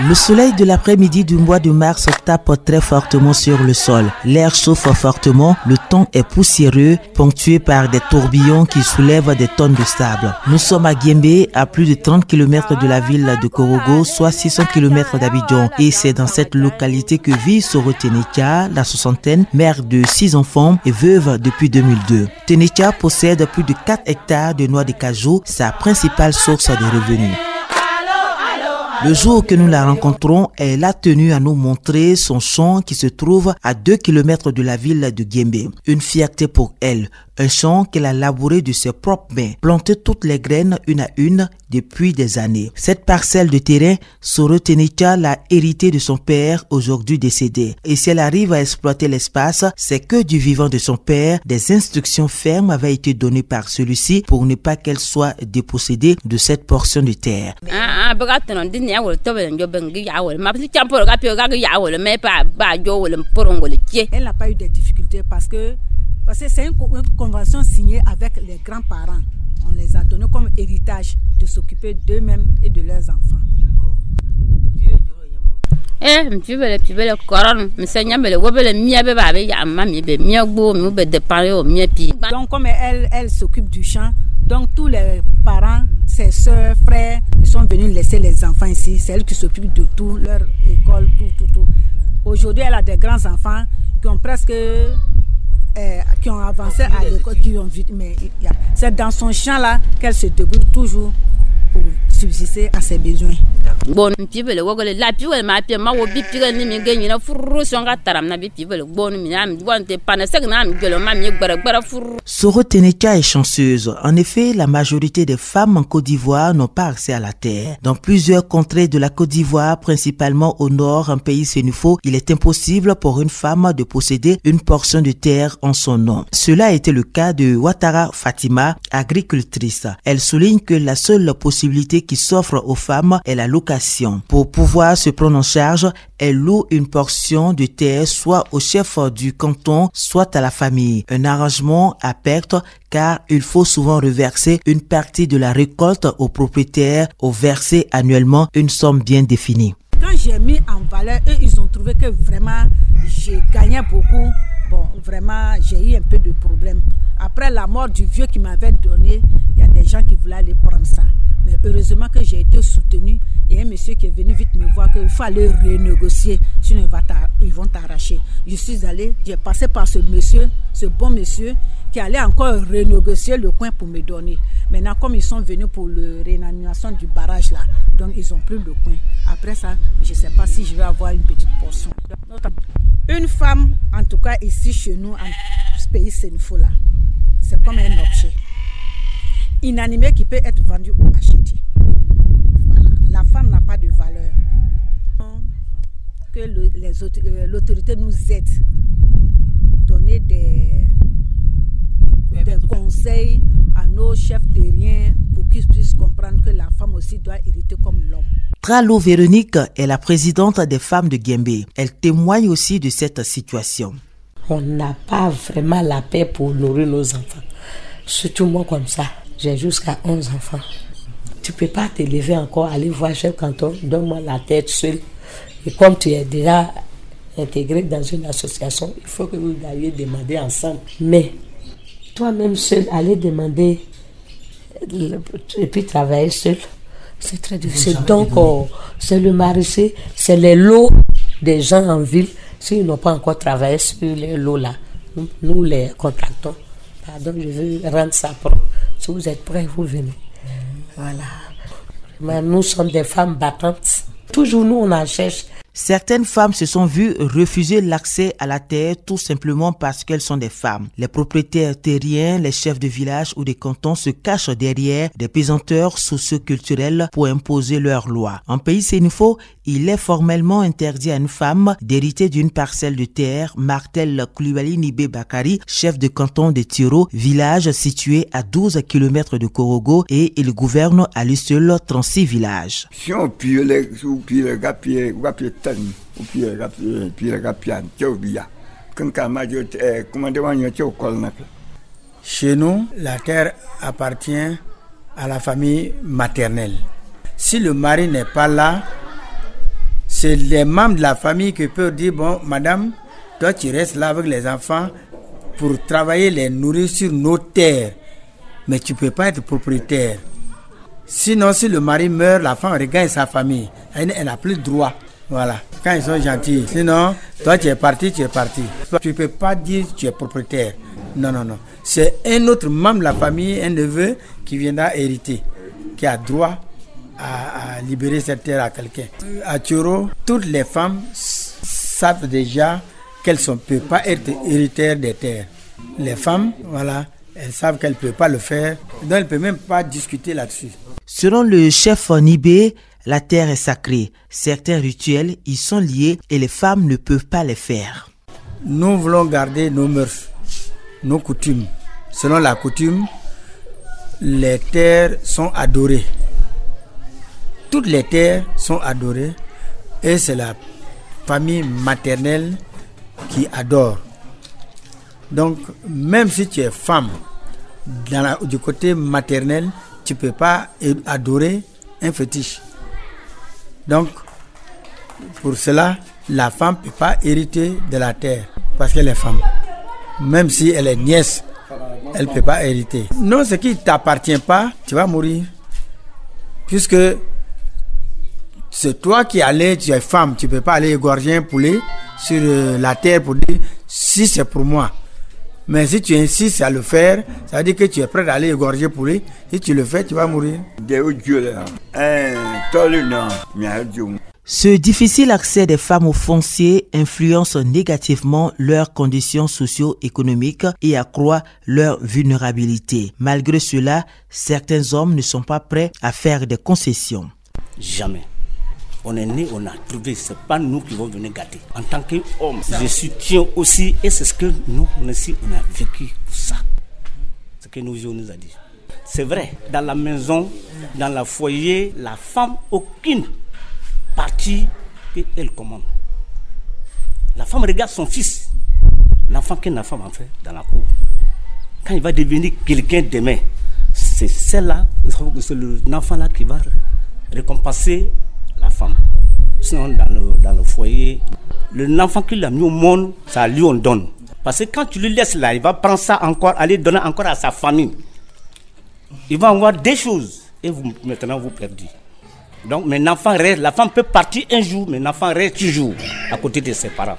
Le soleil de l'après-midi du mois de mars tape très fortement sur le sol. L'air chauffe fortement, le temps est poussiéreux, ponctué par des tourbillons qui soulèvent des tonnes de sable. Nous sommes à Guembé, à plus de 30 km de la ville de Korogo, soit 600 km d'Abidjan. Et c'est dans cette localité que vit Soro Tenetia, la soixantaine, mère de 6 enfants et veuve depuis 2002. Tenetia possède plus de 4 hectares de noix de cajou, sa principale source de revenus. Le jour que nous la rencontrons, elle a tenu à nous montrer son champ qui se trouve à 2 km de la ville de Guembé. Une fierté pour elle, un champ qu'elle a labouré de ses propres mains, planté toutes les graines une à une depuis des années. Cette parcelle de terrain, Soro Tenetia l'a hérité de son père, aujourd'hui décédé. Et si elle arrive à exploiter l'espace, c'est que du vivant de son père, des instructions fermes avaient été données par celui-ci pour ne pas qu'elle soit dépossédée de cette portion de terre. Elle n'a pas eu de difficultés parce que c'est une convention signée avec les grands-parents. On les a donnés comme héritage de s'occuper d'eux-mêmes et de leurs enfants. Donc comme elle s'occupe du champ, donc tous les parents, ses soeurs, frères, ils sont venus laisser les enfants ici. C'est elle qui s'occupe de tout, leur école, tout. Aujourd'hui, elle a des grands-enfants qui ont presque... qui ont avancé à l'école, qui ont vite, mais c'est dans son champ là qu'elle se débrouille toujours pour subsister à ses besoins. Soro Tenetia est chanceuse. En effet, la majorité des femmes en Côte d'Ivoire n'ont pas accès à la terre. Dans plusieurs contrées de la Côte d'Ivoire, principalement au nord, un pays sénufo, il est impossible pour une femme de posséder une portion de terre en son nom. Cela a été le cas de Ouattara Fatima, agricultrice. Elle souligne que la seule possibilité qui s'offre aux femmes est la location. Pour pouvoir se prendre en charge, elle loue une portion de terre soit au chef du canton, soit à la famille. Un arrangement à perte car il faut souvent reverser une partie de la récolte aux propriétaires ou verser annuellement une somme bien définie. Quand j'ai mis en valeur, eux, ils ont trouvé que vraiment j'ai gagné beaucoup. Bon, vraiment, j'ai eu un peu de problème. Après la mort du vieux qui m'avait donné, il y a des gens qui voulaient aller prendre ça. Mais heureusement que j'ai été soutenue et un monsieur qui est venu vite me voir qu'il faut aller renégocier, sinon ils vont t'arracher. Je suis allée, j'ai passé par ce monsieur, ce bon monsieur, qui allait encore renégocier le coin pour me donner. Maintenant, comme ils sont venus pour la réanimation du barrage là, donc ils ont pris le coin. Après ça, je ne sais pas si je vais avoir une petite portion. Une femme, en tout cas ici chez nous, en ce pays sénifo là, c'est comme un objet inanimé qui peut être vendu ou acheté. Voilà. La femme n'a pas de valeur. Que l'autorité nous aide, donner des conseils à nos chefs terriens pour qu'ils puissent comprendre que la femme aussi doit hériter comme l'homme. Tralo Véronique est la présidente des femmes de Guembé. Elle témoigne aussi de cette situation. On n'a pas vraiment la paix pour nourrir nos enfants. Surtout moi comme ça. J'ai jusqu'à 11 enfants. Tu ne peux pas te lever encore, aller voir chef canton, donne-moi la tête seule. Et comme tu es déjà intégré dans une association, il faut que vous alliez demander ensemble. Mais toi-même seul, aller demander et puis travailler seul, c'est très difficile. Donc, c'est le maraîcher, c'est les lots des gens en ville. S'ils n'ont pas encore travaillé sur les lots là, nous les contractons. Pardon, je veux rendre ça propre. Si vous êtes prêts, vous venez. Voilà. Mais nous sommes des femmes battantes. Toujours nous, on en cherche. Certaines femmes se sont vues refuser l'accès à la terre tout simplement parce qu'elles sont des femmes. Les propriétaires terriens, les chefs de village ou des cantons se cachent derrière des pesanteurs socio-culturels pour imposer leurs lois. En pays sénifo, il est formellement interdit à une femme d'hériter d'une parcelle de terre, martèle Koulibaly Nibé Bakari, chef de canton de Tiro, village situé à 12 km de Korogo, et il gouverne à lui seul 36 villages. Chez nous, la terre appartient à la famille maternelle. Si le mari n'est pas là, c'est les membres de la famille qui peuvent dire, bon, madame, toi tu restes là avec les enfants pour travailler, les nourrir sur nos terres. Mais tu ne peux pas être propriétaire. Sinon, si le mari meurt, la femme regagne sa famille. Elle n'a plus de droit. Voilà, quand ils sont gentils. Sinon, toi tu es parti, tu es parti. Tu ne peux pas dire que tu es propriétaire. Non. C'est un autre membre de la famille, un neveu, qui viendra hériter, qui a droit à libérer cette terre à quelqu'un. À Thioro, toutes les femmes savent déjà qu'elles ne peuvent pas être héritières des terres. Les femmes, voilà, elles savent qu'elles ne peuvent pas le faire, donc elles ne peuvent même pas discuter là-dessus. Selon le chef Nibé, la terre est sacrée. Certains rituels y sont liés et les femmes ne peuvent pas les faire. Nous voulons garder nos mœurs, nos coutumes. Selon la coutume, les terres sont adorées. Toutes les terres sont adorées et c'est la famille maternelle qui adore. Donc, même si tu es femme, du côté maternel, tu ne peux pas adorer un fétiche. Donc, pour cela, la femme ne peut pas hériter de la terre parce qu'elle est femme. Même si elle est nièce, elle ne peut pas hériter. Non, ce qui ne t'appartient pas, tu vas mourir. Puisque c'est toi qui allais, tu es femme, tu ne peux pas aller égorger un poulet sur la terre pour dire si c'est pour moi. Mais si tu insistes à le faire, ça veut dire que tu es prêt à aller égorger poulet. Si tu le fais, tu vas mourir. Ce difficile accès des femmes au foncier influence négativement leurs conditions socio-économiques et accroît leur vulnérabilité. Malgré cela, certains hommes ne sont pas prêts à faire des concessions. Jamais. On est né, on a trouvé, c'est pas nous qui vont venir gâter. En tant qu'homme, je soutiens aussi, et c'est ce que nous, ici, on a vécu pour ça. Ce que nous a dit. C'est vrai, dans la maison, dans le foyer, la femme, aucune partie qu'elle commande. La femme regarde son fils, l'enfant que la femme en fait dans la cour. Quand il va devenir quelqu'un demain, c'est celle-là, c'est l'enfant-là qui va récompenser la femme. Sinon, dans le foyer, l'enfant qu'il a mis au monde, ça lui on donne. Parce que quand tu le laisses là, il va prendre ça encore, aller donner encore à sa famille. Il va avoir des choses et maintenant vous perdez. Donc, mais l'enfant reste, la femme peut partir un jour, mais l'enfant reste toujours à côté de ses parents.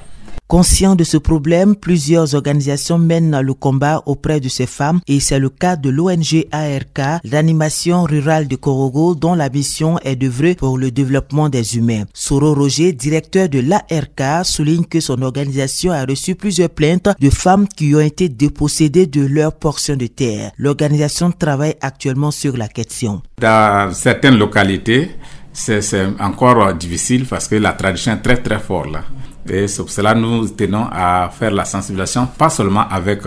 Conscient de ce problème, plusieurs organisations mènent le combat auprès de ces femmes et c'est le cas de l'ONG ARK, l'animation rurale de Korogo, dont la mission est d'œuvrer pour le développement des humains. Soro Roger, directeur de l'ARK, souligne que son organisation a reçu plusieurs plaintes de femmes qui ont été dépossédées de leur portion de terre. L'organisation travaille actuellement sur la question. Dans certaines localités, c'est encore difficile parce que la tradition est très très forte là. Et c'est pour cela que nous tenons à faire la sensibilisation, pas seulement avec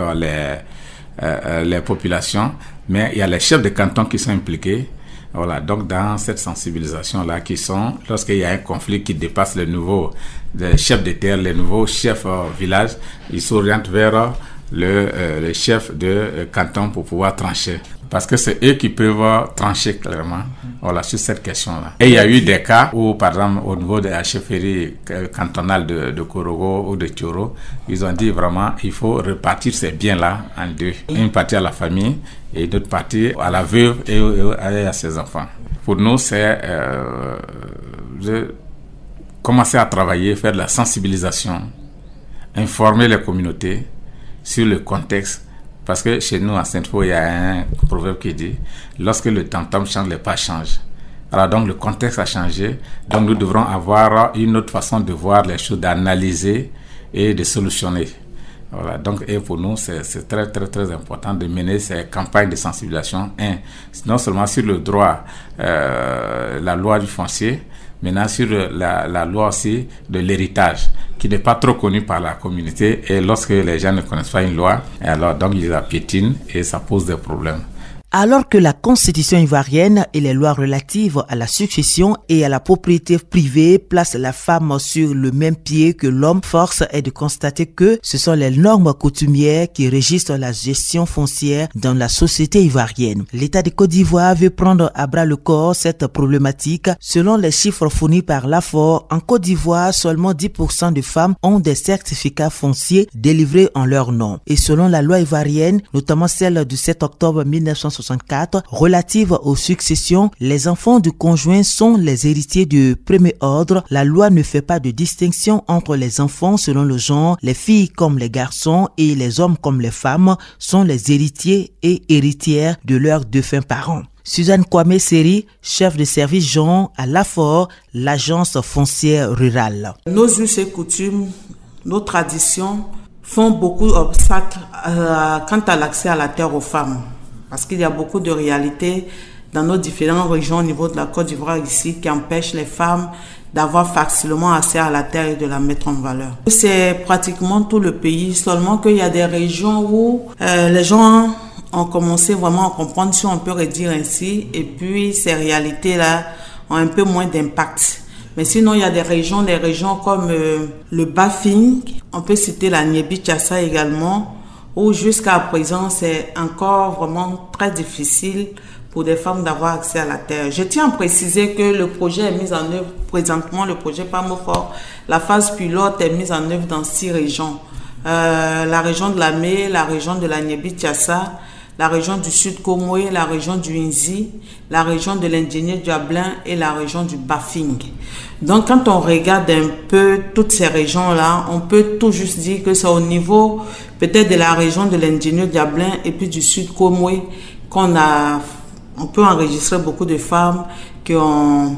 les populations, mais il y a les chefs de canton qui sont impliqués. Voilà, donc dans cette sensibilisation-là, qui sont, lorsqu'il y a un conflit qui dépasse le niveau des chefs de terre, les nouveaux chefs village, ils s'orientent vers le chef de canton pour pouvoir trancher. Parce que c'est eux qui peuvent trancher clairement, voilà, sur cette question-là. Et il y a eu des cas où, par exemple, au niveau de la chefferie cantonale de Korogo ou de Thioro, ils ont dit vraiment il faut repartir ces biens-là en deux. Une partie à la famille et une autre partie à la veuve et à ses enfants. Pour nous, c'est de commencer à travailler, faire de la sensibilisation, informer les communautés sur le contexte. Parce que chez nous, à Sainte-Fo, il y a un proverbe qui dit « Lorsque le tam-tam change, les pas changent ». Alors donc, le contexte a changé. Donc, nous devrons avoir une autre façon de voir les choses, d'analyser et de solutionner. Voilà. Donc, et pour nous, c'est très, très, très important de mener ces campagnes de sensibilisation. Non seulement sur le droit, la loi du foncier, maintenant sur la loi aussi de l'héritage, qui n'est pas trop connue par la communauté. Et lorsque les gens ne connaissent pas une loi, alors donc ils la piétinent et ça pose des problèmes. Alors que la constitution ivoirienne et les lois relatives à la succession et à la propriété privée placent la femme sur le même pied que l'homme, force est de constater que ce sont les normes coutumières qui régissent la gestion foncière dans la société ivoirienne. L'État de Côte d'Ivoire veut prendre à bras le corps cette problématique. Selon les chiffres fournis par l'AFOR, en Côte d'Ivoire, seulement 10% de femmes ont des certificats fonciers délivrés en leur nom. Et selon la loi ivoirienne, notamment celle du 7 octobre 1964, relative aux successions, les enfants du conjoint sont les héritiers du premier ordre. La loi ne fait pas de distinction entre les enfants selon le genre. Les filles comme les garçons et les hommes comme les femmes sont les héritiers et héritières de leurs défunts parents. Suzanne Kwame Seri, chef de service genre à l'AFOR, l'agence foncière rurale. Nos us et coutumes, nos traditions font beaucoup d'obstacles quant à l'accès à la terre aux femmes. Parce qu'il y a beaucoup de réalités dans nos différentes régions au niveau de la Côte d'Ivoire ici qui empêchent les femmes d'avoir facilement accès à la terre et de la mettre en valeur. C'est pratiquement tout le pays, seulement qu'il y a des régions où les gens ont commencé vraiment à comprendre, si on peut redire ainsi, et puis ces réalités-là ont un peu moins d'impact. Mais sinon, il y a des régions comme le Bafing, on peut citer la Niébi-Tchassa également, où jusqu'à présent, c'est encore vraiment très difficile pour des femmes d'avoir accès à la terre. Je tiens à préciser que le projet est mis en œuvre présentement, le projet PAMOFOR, la phase pilote est mise en œuvre dans 6 régions. La région de la Mé, la région de la Niébi-Tchassa, la région du Sud Komoué, la région du Inzi, la région de l'Indénié Diablin et la région du Bafing. Donc, quand on regarde un peu toutes ces régions-là, on peut tout juste dire que c'est au niveau peut-être de la région de l'Indénié Diablin et puis du Sud Komoué on peut enregistrer beaucoup de femmes qui ont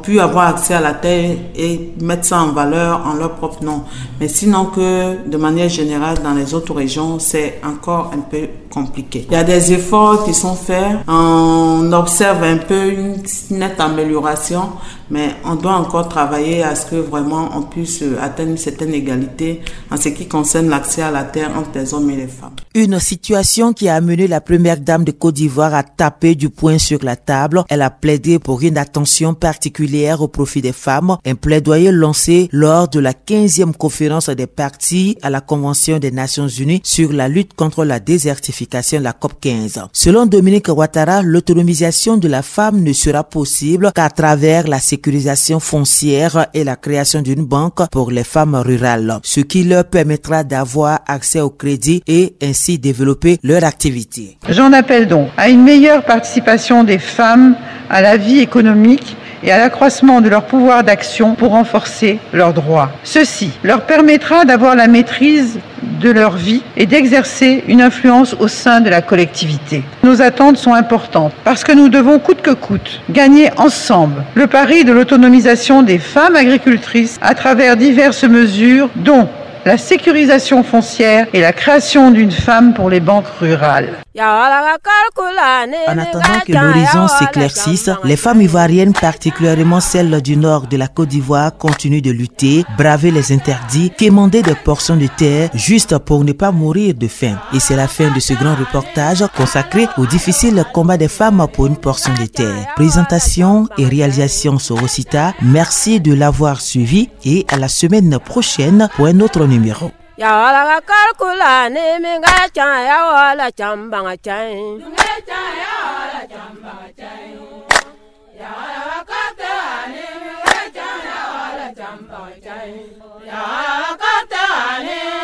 pu avoir accès à la terre et mettre ça en valeur en leur propre nom. Mais sinon que, de manière générale, dans les autres régions, c'est encore un peu compliqué. Il y a des efforts qui sont faits. On observe un peu une nette amélioration, mais on doit encore travailler à ce que vraiment on puisse atteindre une certaine égalité en ce qui concerne l'accès à la terre entre les hommes et les femmes. Une situation qui a amené la première dame de Côte d'Ivoire à taper du poing sur la table. Elle a plaidé pour une attention particulière au profit des femmes. Un plaidoyer lancé lors de la 15e conférence des parties à la Convention des Nations Unies sur la lutte contre la désertification, la COP 15. Selon Dominique Ouattara, l'autonomisation de la femme ne sera possible qu'à travers la sécurisation foncière et la création d'une banque pour les femmes rurales, ce qui leur permettra d'avoir accès au crédit et ainsi développer leur activité. J'en appelle donc à une meilleure participation des femmes à la vie économique et à l'accroissement de leur pouvoir d'action pour renforcer leurs droits. Ceci leur permettra d'avoir la maîtrise de leur vie et d'exercer une influence au sein de la collectivité. Nos attentes sont importantes parce que nous devons coûte que coûte gagner ensemble le pari de l'autonomisation des femmes agricultrices à travers diverses mesures dont la sécurisation foncière et la création d'une femme pour les banques rurales. En attendant que l'horizon s'éclaircisse, les femmes ivoiriennes, particulièrement celles du nord de la Côte d'Ivoire, continuent de lutter, braver les interdits, quémander des portions de terre juste pour ne pas mourir de faim. Et c'est la fin de ce grand reportage consacré au difficile combat des femmes pour une portion de terre. Présentation et réalisation sur Osita. Merci de l'avoir suivi et à la semaine prochaine pour un autre numéro. Ya wala kalkula ne minga cha ya wala chambanga chai minga cha ya wala chambanga chai ya wala kata ne minga cha ya wala chambanga chai ya wala kata ne